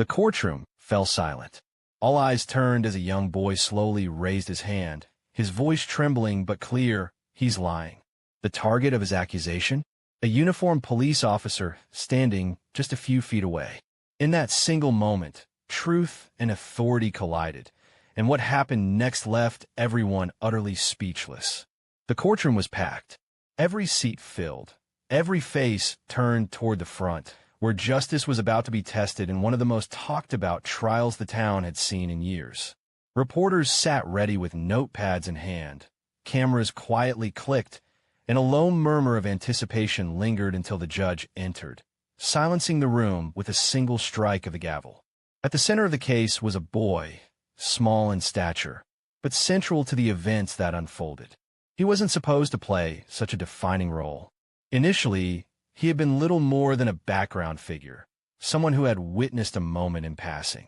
The courtroom fell silent. All eyes turned as a young boy slowly raised his hand, his voice trembling but clear. He's lying. The target of his accusation? A uniformed police officer standing just a few feet away. In that single moment, truth and authority collided, and what happened next left everyone utterly speechless. The courtroom was packed, every seat filled, every face turned toward the front, where justice was about to be tested in one of the most talked-about trials the town had seen in years. Reporters sat ready with notepads in hand. Cameras quietly clicked, and a low murmur of anticipation lingered until the judge entered, silencing the room with a single strike of the gavel. At the center of the case was a boy, small in stature, but central to the events that unfolded. He wasn't supposed to play such a defining role. Initially, he had been little more than a background figure, someone who had witnessed a moment in passing.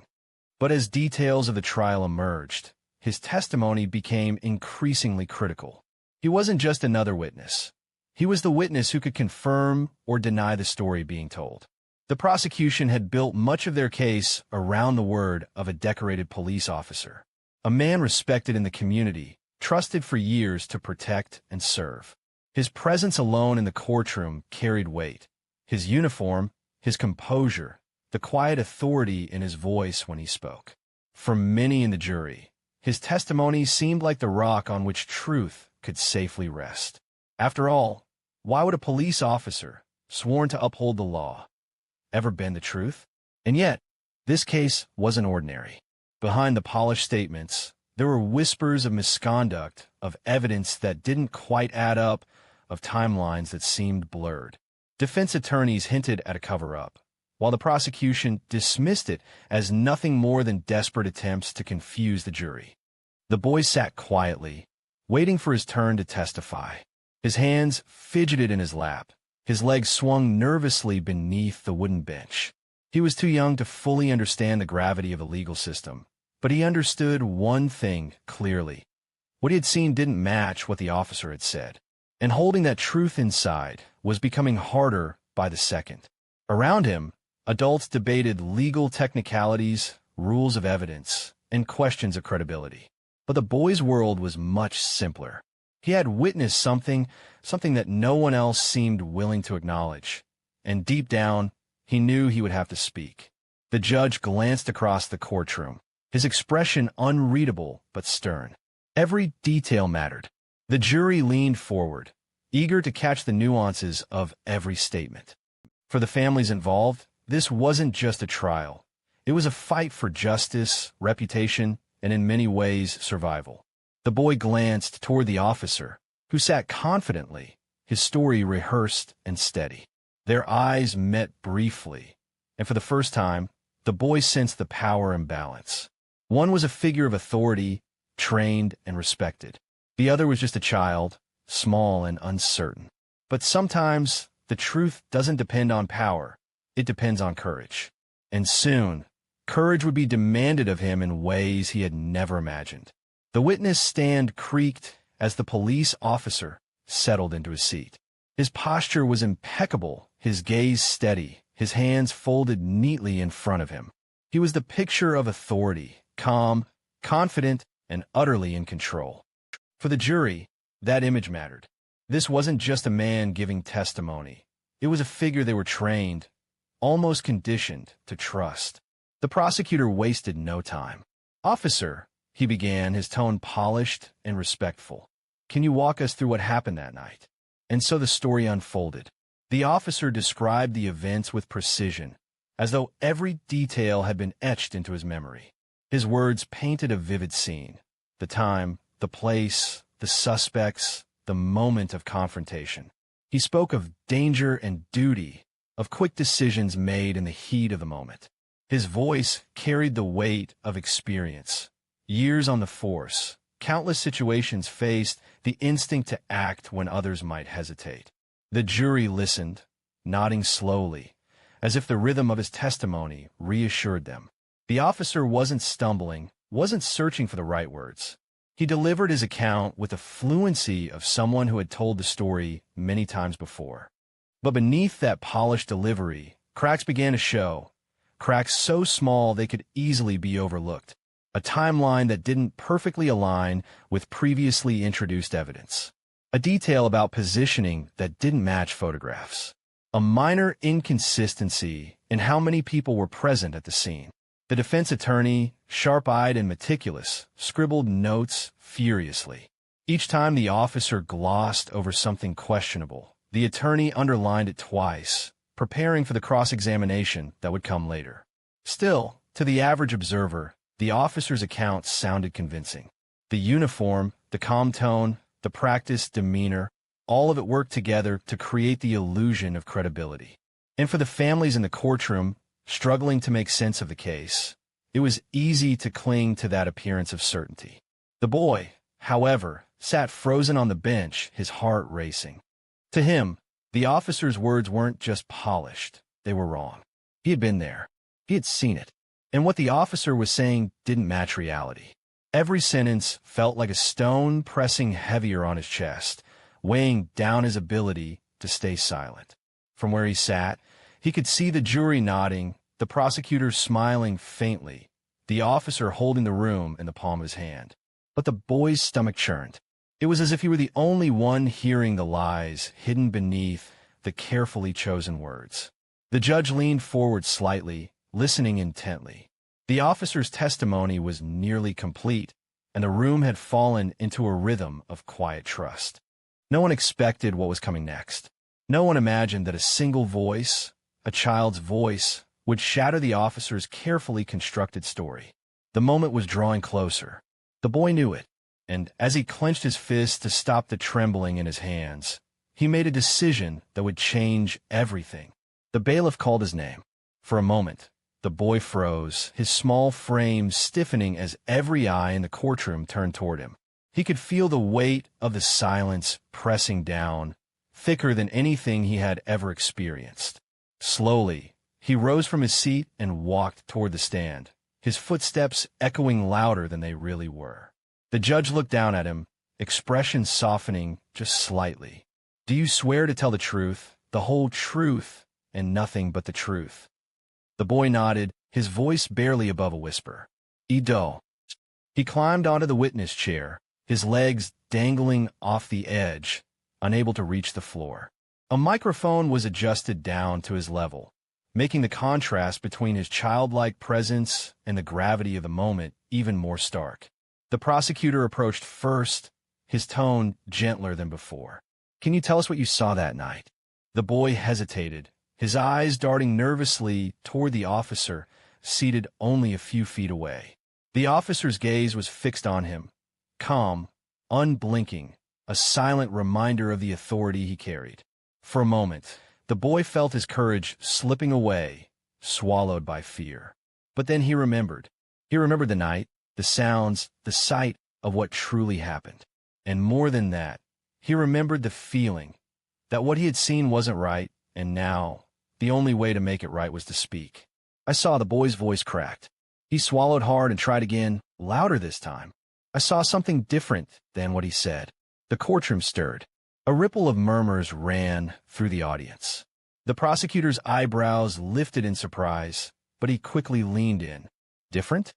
But as details of the trial emerged, his testimony became increasingly critical. He wasn't just another witness. He was the witness who could confirm or deny the story being told. The prosecution had built much of their case around the word of a decorated police officer, a man respected in the community, trusted for years to protect and serve. His presence alone in the courtroom carried weight. His uniform, his composure, the quiet authority in his voice when he spoke. For many in the jury, his testimony seemed like the rock on which truth could safely rest. After all, why would a police officer, sworn to uphold the law, ever bend the truth? And yet, this case wasn't ordinary. Behind the polished statements, there were whispers of misconduct, of evidence that didn't quite add up, of timelines that seemed blurred. Defense attorneys hinted at a cover-up, while the prosecution dismissed it as nothing more than desperate attempts to confuse the jury. The boy sat quietly, waiting for his turn to testify. His hands fidgeted in his lap. His legs swung nervously beneath the wooden bench. He was too young to fully understand the gravity of the legal system, but he understood one thing clearly. What he had seen didn't match what the officer had said, and holding that truth inside was becoming harder by the second. Around him, adults debated legal technicalities, rules of evidence, and questions of credibility. But the boy's world was much simpler. He had witnessed something that no one else seemed willing to acknowledge, and deep down, he knew he would have to speak. The judge glanced across the courtroom, his expression unreadable but stern. Every detail mattered. The jury leaned forward, eager to catch the nuances of every statement. For the families involved, this wasn't just a trial. It was a fight for justice, reputation, and in many ways, survival. The boy glanced toward the officer, who sat confidently, his story rehearsed and steady. Their eyes met briefly, and for the first time, the boy sensed the power imbalance. One was a figure of authority, trained and respected. The other was just a child, small and uncertain. But sometimes, the truth doesn't depend on power. It depends on courage. And soon, courage would be demanded of him in ways he had never imagined. The witness stand creaked as the police officer settled into his seat. His posture was impeccable, his gaze steady, his hands folded neatly in front of him. He was the picture of authority, calm, confident, and utterly in control. For the jury, that image mattered. This wasn't just a man giving testimony. It was a figure they were trained, almost conditioned, to trust. The prosecutor wasted no time. "Officer," he began, his tone polished and respectful, "can you walk us through what happened that night?" And so the story unfolded. The officer described the events with precision, as though every detail had been etched into his memory. His words painted a vivid scene: the time, the place, the suspects, the moment of confrontation. He spoke of danger and duty, of quick decisions made in the heat of the moment. His voice carried the weight of experience. Years on the force, countless situations faced, the instinct to act when others might hesitate. The jury listened, nodding slowly, as if the rhythm of his testimony reassured them. The officer wasn't stumbling, wasn't searching for the right words. He delivered his account with the fluency of someone who had told the story many times before. But beneath that polished delivery, cracks began to show. cracks so small they could easily be overlooked, a timeline that didn't perfectly align with previously introduced evidence, a detail about positioning that didn't match photographs, a minor inconsistency in how many people were present at the scene. The defense attorney, sharp-eyed and meticulous, scribbled notes furiously. Each time the officer glossed over something questionable, the attorney underlined it twice, preparing for the cross-examination that would come later. Still, to the average observer, the officer's account sounded convincing. The uniform, the calm tone, the practiced demeanor, all of it worked together to create the illusion of credibility. And for the families in the courtroom, struggling to make sense of the case, it was easy to cling to that appearance of certainty. The boy, however, sat frozen on the bench, his heart racing. To him, the officer's words weren't just polished, they were wrong. He had been there. He had seen it. And what the officer was saying didn't match reality. Every sentence felt like a stone pressing heavier on his chest, weighing down his ability to stay silent. From where he sat, he could see the jury nodding, the prosecutor smiling faintly, the officer holding the room in the palm of his hand. But the boy's stomach churned. It was as if he were the only one hearing the lies hidden beneath the carefully chosen words. The judge leaned forward slightly, listening intently. The officer's testimony was nearly complete, and the room had fallen into a rhythm of quiet trust. No one expected what was coming next. No one imagined that a single voice, a child's voice, would shatter the officer's carefully constructed story. The moment was drawing closer. The boy knew it, and as he clenched his fist to stop the trembling in his hands, he made a decision that would change everything. The bailiff called his name. For a moment, the boy froze, his small frame stiffening as every eye in the courtroom turned toward him. He could feel the weight of the silence pressing down, thicker than anything he had ever experienced. Slowly, he rose from his seat and walked toward the stand, his footsteps echoing louder than they really were. The judge looked down at him, expression softening just slightly. "Do you swear to tell the truth, the whole truth, and nothing but the truth?" The boy nodded, his voice barely above a whisper. "I do." He climbed onto the witness chair, his legs dangling off the edge, unable to reach the floor. A microphone was adjusted down to his level, making the contrast between his childlike presence and the gravity of the moment even more stark. The prosecutor approached first, his tone gentler than before. "Can you tell us what you saw that night?" The boy hesitated, his eyes darting nervously toward the officer, seated only a few feet away. The officer's gaze was fixed on him, calm, unblinking, a silent reminder of the authority he carried. For a moment, the boy felt his courage slipping away, swallowed by fear. But then he remembered. He remembered the night, the sounds, the sight of what truly happened. And more than that, he remembered the feeling that what he had seen wasn't right, and now, the only way to make it right was to speak. "I saw," the boy's voice cracked. He swallowed hard and tried again, louder this time. "I saw something different than what he said." The courtroom stirred. A ripple of murmurs ran through the audience. The prosecutor's eyebrows lifted in surprise, but he quickly leaned in. "Different?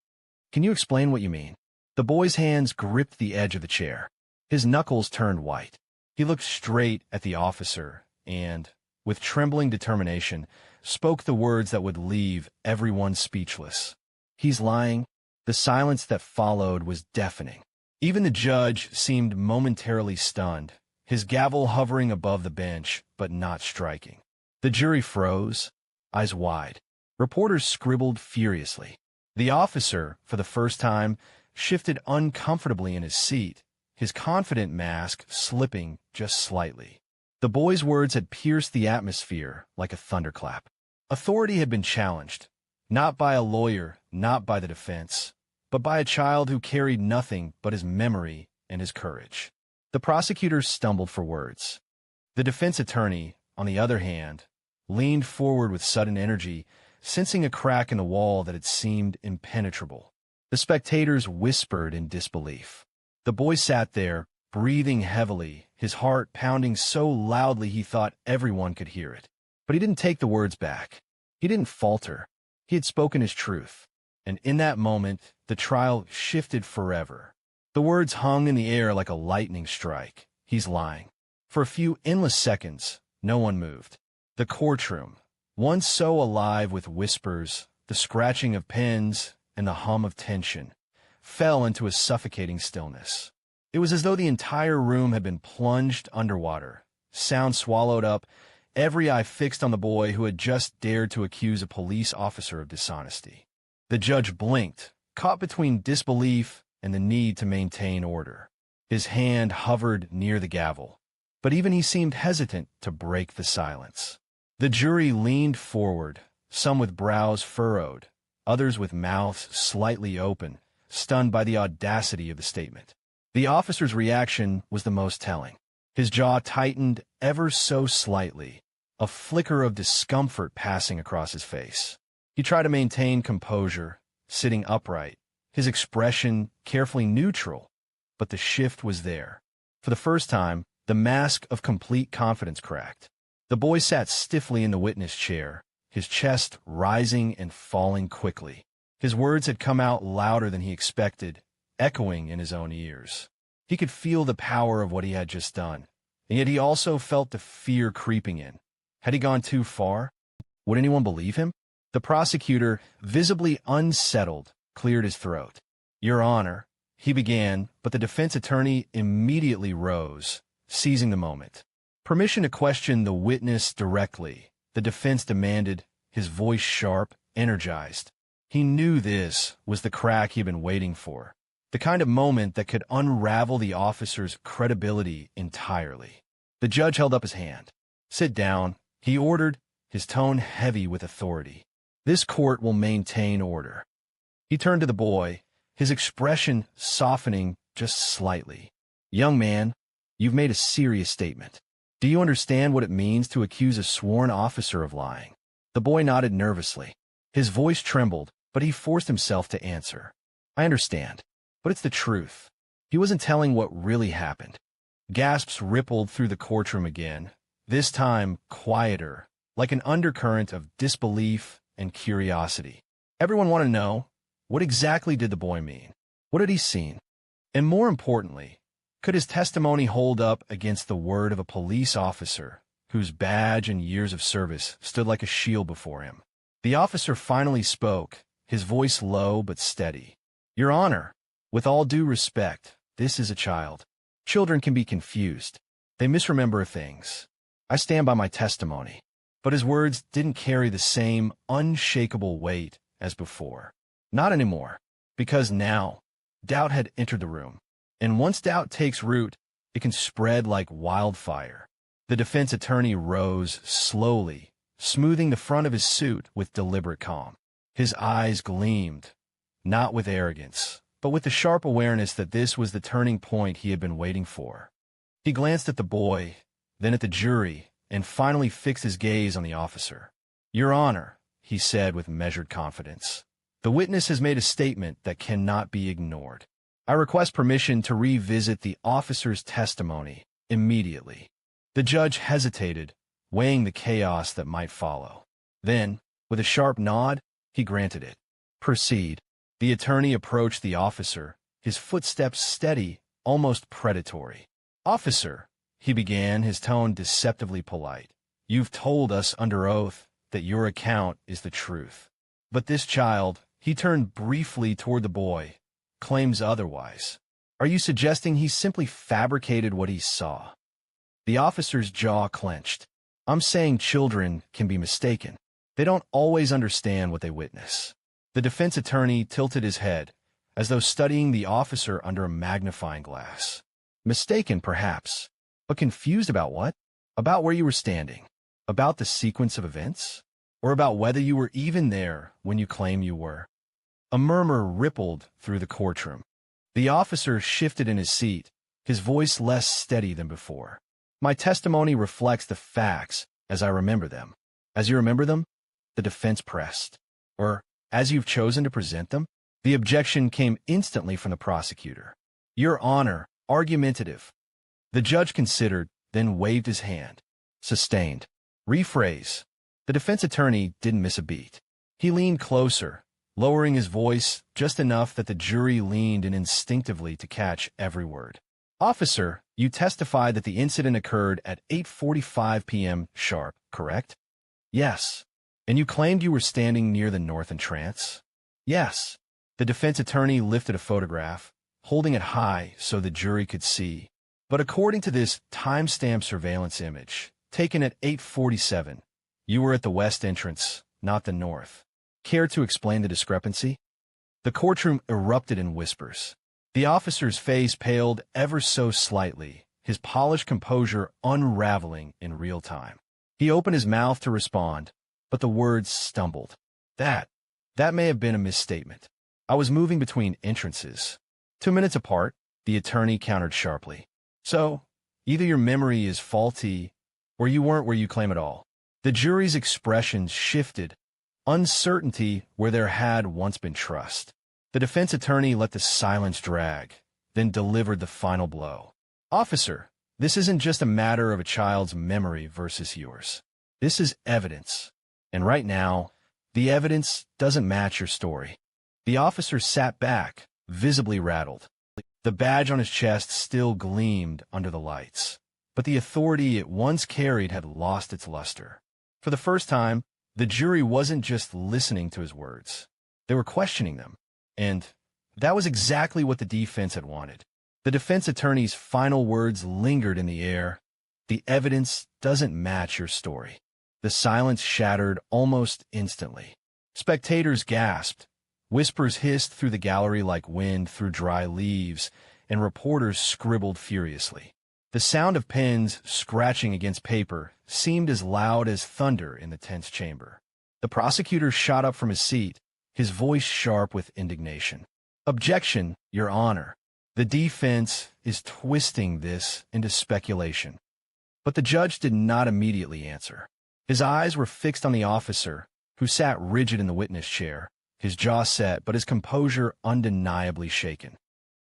Can you explain what you mean?" The boy's hands gripped the edge of the chair. His knuckles turned white. He looked straight at the officer and, with trembling determination, spoke the words that would leave everyone speechless. "He's lying." The silence that followed was deafening. Even the judge seemed momentarily stunned, his gavel hovering above the bench, but not striking. The jury froze, eyes wide. Reporters scribbled furiously. The officer, for the first time, shifted uncomfortably in his seat, his confident mask slipping just slightly. The boy's words had pierced the atmosphere like a thunderclap. Authority had been challenged, not by a lawyer, not by the defense, but by a child who carried nothing but his memory and his courage. The prosecutor stumbled for words. The defense attorney, on the other hand, leaned forward with sudden energy, sensing a crack in the wall that had seemed impenetrable. The spectators whispered in disbelief. The boy sat there, breathing heavily, his heart pounding so loudly he thought everyone could hear it. But he didn't take the words back. He didn't falter. He had spoken his truth. And in that moment, the trial shifted forever. The words hung in the air like a lightning strike. He's lying. For a few endless seconds, no one moved. The courtroom, once so alive with whispers, the scratching of pens, and the hum of tension, fell into a suffocating stillness. It was as though the entire room had been plunged underwater, sound swallowed up, every eye fixed on the boy who had just dared to accuse a police officer of dishonesty. The judge blinked, caught between disbelief and the need to maintain order. His hand hovered near the gavel, but even he seemed hesitant to break the silence. The jury leaned forward, some with brows furrowed, others with mouths slightly open, stunned by the audacity of the statement. The officer's reaction was the most telling. His jaw tightened ever so slightly, a flicker of discomfort passing across his face. He tried to maintain composure, sitting upright, his expression carefully neutral, but the shift was there. For the first time, the mask of complete confidence cracked. The boy sat stiffly in the witness chair, his chest rising and falling quickly. His words had come out louder than he expected, echoing in his own ears. He could feel the power of what he had just done, and yet he also felt the fear creeping in. Had he gone too far? Would anyone believe him? The prosecutor, visibly unsettled, cleared his throat. "Your Honor," he began, but the defense attorney immediately rose, seizing the moment. Permission to question the witness directly, the defense demanded, his voice sharp, energized. He knew this was the crack he'd been waiting for, the kind of moment that could unravel the officer's credibility entirely. The judge held up his hand. "Sit down," he ordered, his tone heavy with authority. "This court will maintain order." He turned to the boy, his expression softening just slightly. "Young man, you've made a serious statement. Do you understand what it means to accuse a sworn officer of lying?" The boy nodded nervously. His voice trembled, but he forced himself to answer. "I understand, but it's the truth." He wasn't telling what really happened. Gasps rippled through the courtroom again, this time quieter, like an undercurrent of disbelief and curiosity. Everyone wanted to know, what exactly did the boy mean? What had he seen? And more importantly, could his testimony hold up against the word of a police officer whose badge and years of service stood like a shield before him? The officer finally spoke, his voice low but steady. "Your Honor, with all due respect, this is a child. Children can be confused. They misremember things. I stand by my testimony." But his words didn't carry the same unshakable weight as before. Not anymore, because now doubt had entered the room. And once doubt takes root, it can spread like wildfire. The defense attorney rose slowly, smoothing the front of his suit with deliberate calm. His eyes gleamed, not with arrogance, but with the sharp awareness that this was the turning point he had been waiting for. He glanced at the boy, then at the jury, and finally fixed his gaze on the officer. "Your Honor," he said with measured confidence, "the witness has made a statement that cannot be ignored. I request permission to revisit the officer's testimony immediately." The judge hesitated, weighing the chaos that might follow. Then, with a sharp nod, he granted it. "Proceed." The attorney approached the officer, his footsteps steady, almost predatory. "Officer," he began, his tone deceptively polite, "you've told us under oath that your account is the truth. But this child," he turned briefly toward the boy, "claims otherwise. Are you suggesting he simply fabricated what he saw?" The officer's jaw clenched. "I'm saying children can be mistaken. They don't always understand what they witness." The defense attorney tilted his head, as though studying the officer under a magnifying glass. "Mistaken, perhaps. But confused about what? About where you were standing? About the sequence of events? Or about whether you were even there when you claim you were?" A murmur rippled through the courtroom. The officer shifted in his seat, his voice less steady than before. "My testimony reflects the facts as I remember them." "As you remember them?" the defense pressed. "Or as you've chosen to present them?" The objection came instantly from the prosecutor. "Your Honor, argumentative." The judge considered, then waved his hand. "Sustained." "Rephrase." The defense attorney didn't miss a beat. He leaned closer, lowering his voice just enough that the jury leaned in instinctively to catch every word. Officer, you testified that the incident occurred at 8:45 p.m. sharp, correct? Yes. And you claimed you were standing near the north entrance? Yes. The defense attorney lifted a photograph, holding it high so the jury could see. But according to this timestamp surveillance image, taken at 8:47, you were at the west entrance, not the north. Care to explain the discrepancy? The courtroom erupted in whispers. The officer's face paled ever so slightly, his polished composure unraveling in real time. He opened his mouth to respond, but the words stumbled. That may have been a misstatement. I was moving between entrances. 2 minutes apart, the attorney countered sharply. So, either your memory is faulty, or you weren't where you claim it all. The jury's expressions shifted, uncertainty where there had once been trust. The defense attorney let the silence drag, then delivered the final blow. Officer, this isn't just a matter of a child's memory versus yours. This is evidence. And right now, the evidence doesn't match your story. The officer sat back, visibly rattled. The badge on his chest still gleamed under the lights, but the authority it once carried had lost its luster. For the first time, the jury wasn't just listening to his words. They were questioning them. And that was exactly what the defense had wanted. The defense attorney's final words lingered in the air. The evidence doesn't match your story. The silence shattered almost instantly. Spectators gasped. Whispers hissed through the gallery like wind through dry leaves, and reporters scribbled furiously. The sound of pens scratching against paper seemed as loud as thunder in the tense chamber. The prosecutor shot up from his seat, his voice sharp with indignation. Objection, Your Honor. The defense is twisting this into speculation. But the judge did not immediately answer. His eyes were fixed on the officer, who sat rigid in the witness chair, his jaw set but his composure undeniably shaken.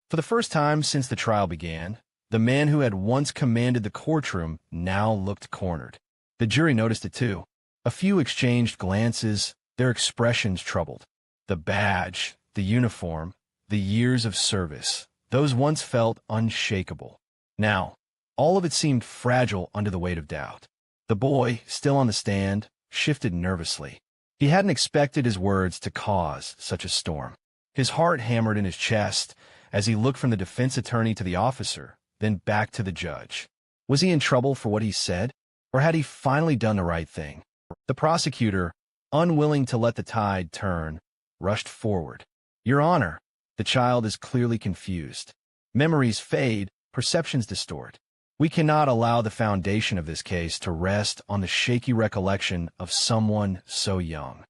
For the first time since the trial began, the man who had once commanded the courtroom now looked cornered. The jury noticed it too. A few exchanged glances, their expressions troubled. The badge, the uniform, the years of service, those once felt unshakable. Now, all of it seemed fragile under the weight of doubt. The boy, still on the stand, shifted nervously. He hadn't expected his words to cause such a storm. His heart hammered in his chest as he looked from the defense attorney to the officer, then back to the judge. Was he in trouble for what he said, or had he finally done the right thing? The prosecutor, unwilling to let the tide turn, rushed forward. Your Honor, the child is clearly confused. Memories fade, perceptions distort. We cannot allow the foundation of this case to rest on the shaky recollection of someone so young.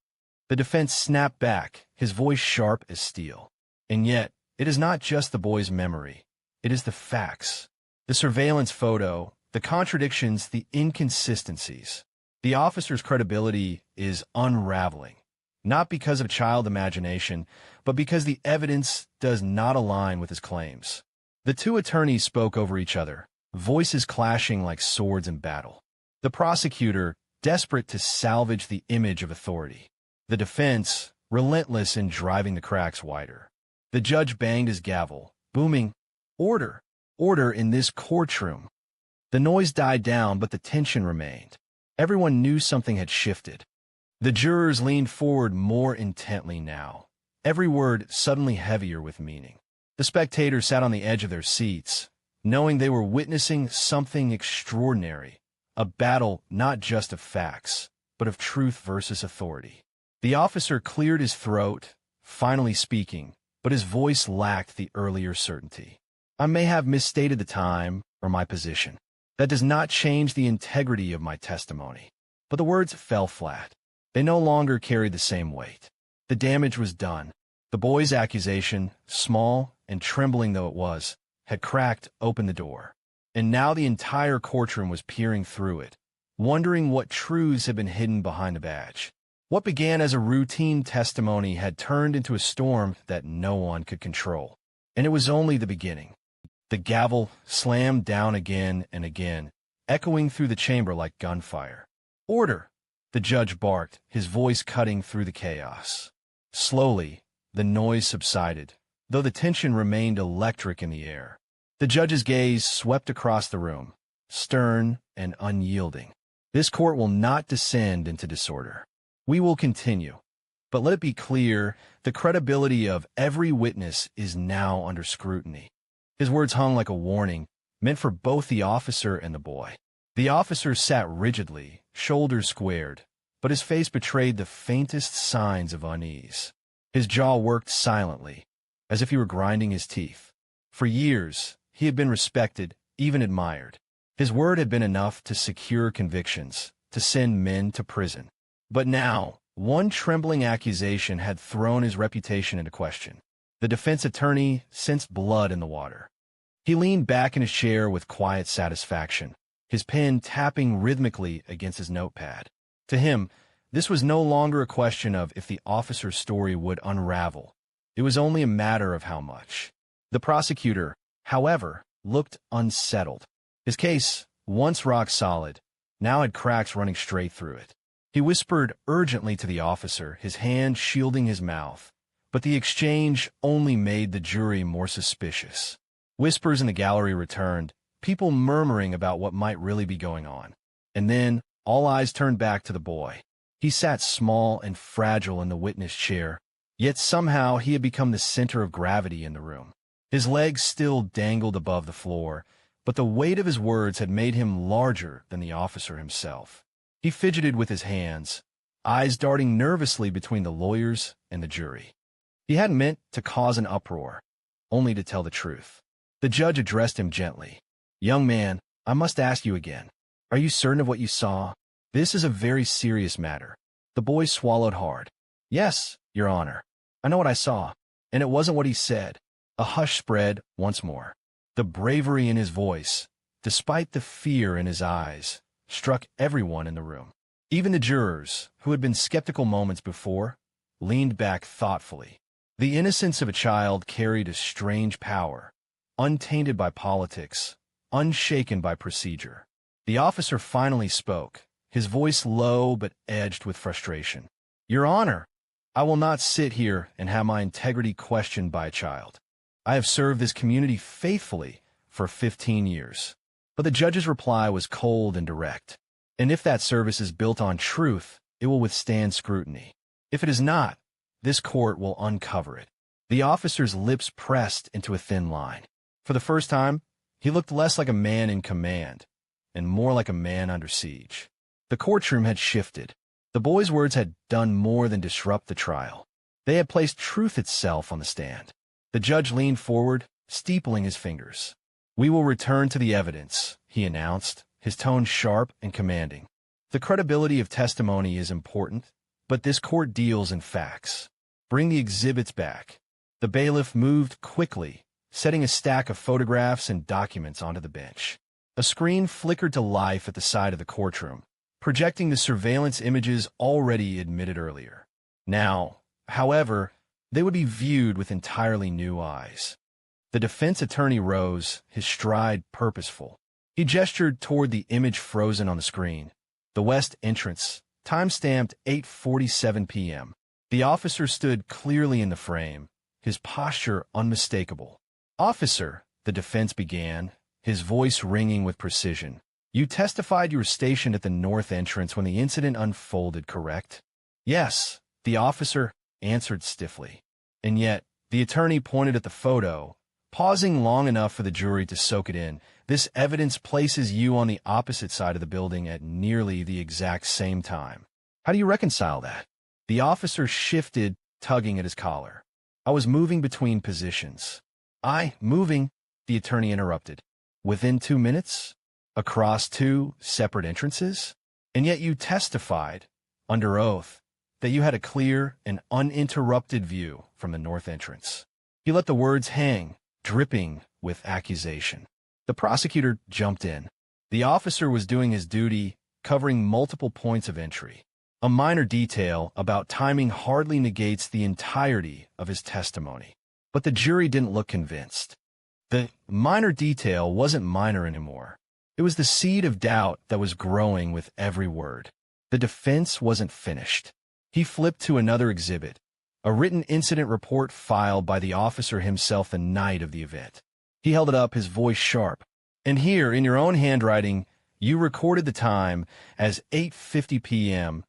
The defense snapped back, his voice sharp as steel. And yet, it is not just the boy's memory. It is the facts. The surveillance photo, the contradictions, the inconsistencies. The officer's credibility is unraveling, not because of child imagination, but because the evidence does not align with his claims. The two attorneys spoke over each other, voices clashing like swords in battle. The prosecutor, desperate to salvage the image of authority. The defense, relentless in driving the cracks wider. The judge banged his gavel, booming, "Order! Order in this courtroom!" The noise died down, but the tension remained. Everyone knew something had shifted. The jurors leaned forward more intently now, every word suddenly heavier with meaning. The spectators sat on the edge of their seats, knowing they were witnessing something extraordinary, a battle not just of facts, but of truth versus authority. The officer cleared his throat, finally speaking, but his voice lacked the earlier certainty. I may have misstated the time or my position. That does not change the integrity of my testimony. But the words fell flat. They no longer carried the same weight. The damage was done. The boy's accusation, small and trembling though it was, had cracked open the door. And now the entire courtroom was peering through it, wondering what truths had been hidden behind the badge. What began as a routine testimony had turned into a storm that no one could control. And it was only the beginning. The gavel slammed down again and again, echoing through the chamber like gunfire. Order! the judge barked, his voice cutting through the chaos. Slowly, the noise subsided, though the tension remained electric in the air. The judge's gaze swept across the room, stern and unyielding. This court will not descend into disorder. We will continue. But let it be clear, the credibility of every witness is now under scrutiny. His words hung like a warning, meant for both the officer and the boy. The officer sat rigidly, shoulders squared, but his face betrayed the faintest signs of unease. His jaw worked silently, as if he were grinding his teeth. For years, he had been respected, even admired. His word had been enough to secure convictions, to send men to prison. But now, one trembling accusation had thrown his reputation into question. The defense attorney sensed blood in the water. He leaned back in his chair with quiet satisfaction, his pen tapping rhythmically against his notepad. To him, this was no longer a question of if the officer's story would unravel. It was only a matter of how much. The prosecutor, however, looked unsettled. His case, once rock solid, now had cracks running straight through it. He whispered urgently to the officer, his hand shielding his mouth, but the exchange only made the jury more suspicious. Whispers in the gallery returned, people murmuring about what might really be going on. And then, all eyes turned back to the boy. He sat small and fragile in the witness chair, yet somehow he had become the center of gravity in the room. His legs still dangled above the floor, but the weight of his words had made him larger than the officer himself. He fidgeted with his hands, eyes darting nervously between the lawyers and the jury. He hadn't meant to cause an uproar, only to tell the truth. The judge addressed him gently. "Young man, I must ask you again. Are you certain of what you saw? This is a very serious matter." The boy swallowed hard. "Yes, Your Honor. I know what I saw, and it wasn't what he said." A hush spread once more. The bravery in his voice, despite the fear in his eyes, struck everyone in the room. Even the jurors, who had been skeptical moments before, leaned back thoughtfully. The innocence of a child carried a strange power, untainted by politics, unshaken by procedure. The officer finally spoke, his voice low but edged with frustration. "Your Honor, I will not sit here and have my integrity questioned by a child. I have served this community faithfully for 15 years. But the judge's reply was cold and direct. And if that service is built on truth, it will withstand scrutiny. If it is not, this court will uncover it." The officer's lips pressed into a thin line. For the first time, he looked less like a man in command, and more like a man under siege. The courtroom had shifted. The boy's words had done more than disrupt the trial. They had placed truth itself on the stand. The judge leaned forward, steepling his fingers. "We will return to the evidence," he announced, his tone sharp and commanding. "The credibility of testimony is important, but this court deals in facts. Bring the exhibits back." The bailiff moved quickly, setting a stack of photographs and documents onto the bench. A screen flickered to life at the side of the courtroom, projecting the surveillance images already admitted earlier. Now, however, they would be viewed with entirely new eyes. The defense attorney rose, his stride purposeful. He gestured toward the image frozen on the screen. The west entrance, time-stamped 8:47 p.m. The officer stood clearly in the frame, his posture unmistakable. "Officer," the defense began, his voice ringing with precision, "you testified you were stationed at the north entrance when the incident unfolded, correct?" "Yes," the officer answered stiffly. And yet, the attorney pointed at the photo, pausing long enough for the jury to soak it in. "This evidence places you on the opposite side of the building at nearly the exact same time. How do you reconcile that?" The officer shifted, tugging at his collar. "I was moving between positions." Moving," the attorney interrupted. "Within 2 minutes? Across 2 separate entrances? And yet you testified, under oath, that you had a clear and uninterrupted view from the north entrance." He let the words hang, dripping with accusation. The prosecutor jumped in. The officer was doing his duty, covering multiple points of entry. A minor detail about timing hardly negates the entirety of his testimony. But the jury didn't look convinced. The minor detail wasn't minor anymore. It was the seed of doubt that was growing with every word. The defense wasn't finished. He flipped to another exhibit, a written incident report filed by the officer himself the night of the event. He held it up, his voice sharp. "And here, in your own handwriting, you recorded the time as 8:50 p.m.,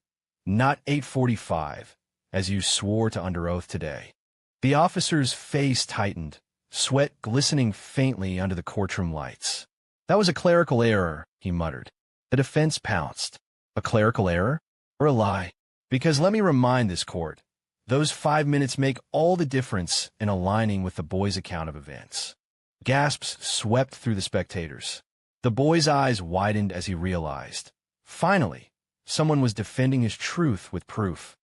not 8:45, as you swore to under oath today." The officer's face tightened, sweat glistening faintly under the courtroom lights. "That was a clerical error," he muttered. The defense pounced. "A clerical error? Or a lie? Because let me remind this court, those 5 minutes make all the difference in aligning with the boy's account of events." Gasps swept through the spectators. The boy's eyes widened as he realized, finally, someone was defending his truth with proof.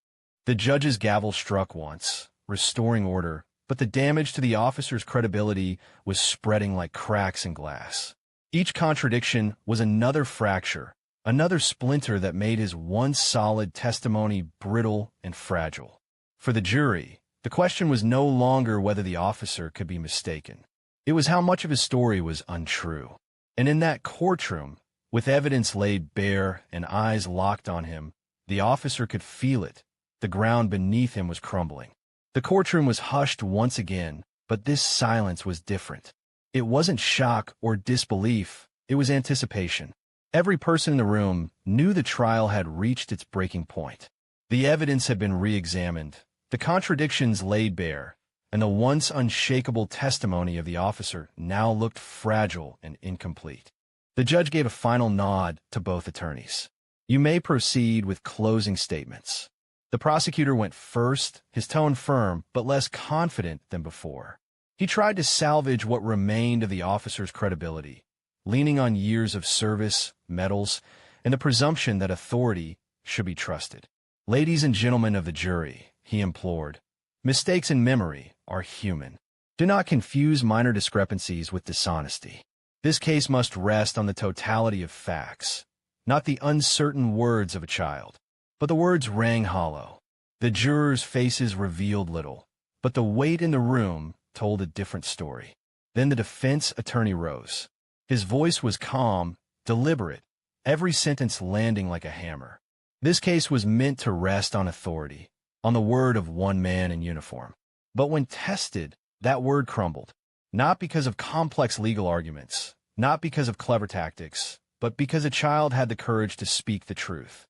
The judge's gavel struck once, restoring order, but the damage to the officer's credibility was spreading like cracks in glass. Each contradiction was another fracture, another splinter that made his once solid testimony brittle and fragile. For the jury, the question was no longer whether the officer could be mistaken. It was how much of his story was untrue. And in that courtroom, with evidence laid bare and eyes locked on him, the officer could feel it. The ground beneath him was crumbling. The courtroom was hushed once again, but this silence was different. It wasn't shock or disbelief, it was anticipation. Every person in the room knew the trial had reached its breaking point. The evidence had been re-examined, the contradictions laid bare, and the once unshakable testimony of the officer now looked fragile and incomplete. The judge gave a final nod to both attorneys. "You may proceed with closing statements." The prosecutor went first, his tone firm but less confident than before. He tried to salvage what remained of the officer's credibility, leaning on years of service, medals, and the presumption that authority should be trusted. "Ladies and gentlemen of the jury," he implored, "mistakes in memory are human. Do not confuse minor discrepancies with dishonesty. This case must rest on the totality of facts, not the uncertain words of a child." But the words rang hollow. The jurors' faces revealed little, but the weight in the room told a different story. Then the defense attorney rose. His voice was calm, deliberate, every sentence landing like a hammer. This case was meant to rest on authority, on the word of one man in uniform. But when tested, that word crumbled. Not because of complex legal arguments, not because of clever tactics, but because a child had the courage to speak the truth.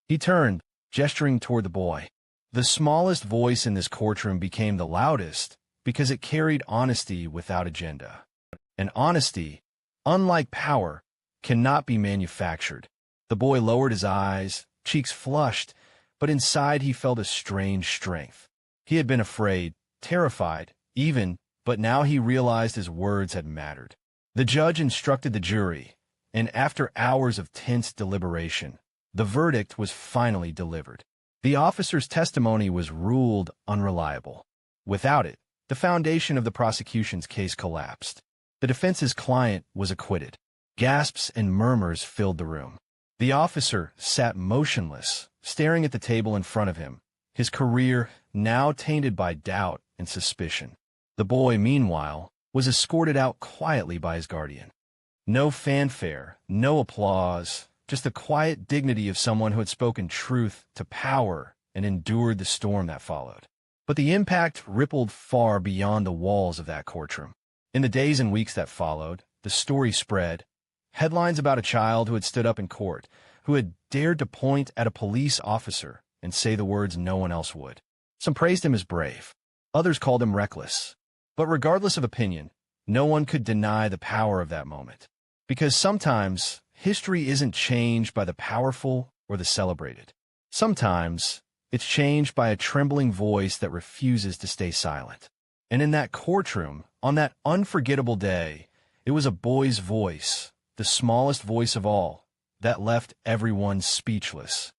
He turned, gesturing toward the boy. The smallest voice in this courtroom became the loudest because it carried honesty without agenda. And honesty, unlike power, cannot be manufactured. The boy lowered his eyes, cheeks flushed, but inside he felt a strange strength. He had been afraid, terrified, even, but now he realized his words had mattered. The judge instructed the jury, and after hours of tense deliberation, the verdict was finally delivered. The officer's testimony was ruled unreliable. Without it, the foundation of the prosecution's case collapsed. The defense's client was acquitted. Gasps and murmurs filled the room. The officer sat motionless, staring at the table in front of him, his career now tainted by doubt and suspicion. The boy, meanwhile, was escorted out quietly by his guardian. No fanfare, no applause, just the quiet dignity of someone who had spoken truth to power and endured the storm that followed. But the impact rippled far beyond the walls of that courtroom. In the days and weeks that followed, the story spread. Headlines about a child who had stood up in court, who had dared to point at a police officer and say the words no one else would. Some praised him as brave. Others called him reckless. But regardless of opinion, no one could deny the power of that moment. Because sometimes history isn't changed by the powerful or the celebrated. Sometimes it's changed by a trembling voice that refuses to stay silent. And in that courtroom, on that unforgettable day, it was a boy's voice, the smallest voice of all, that left everyone speechless.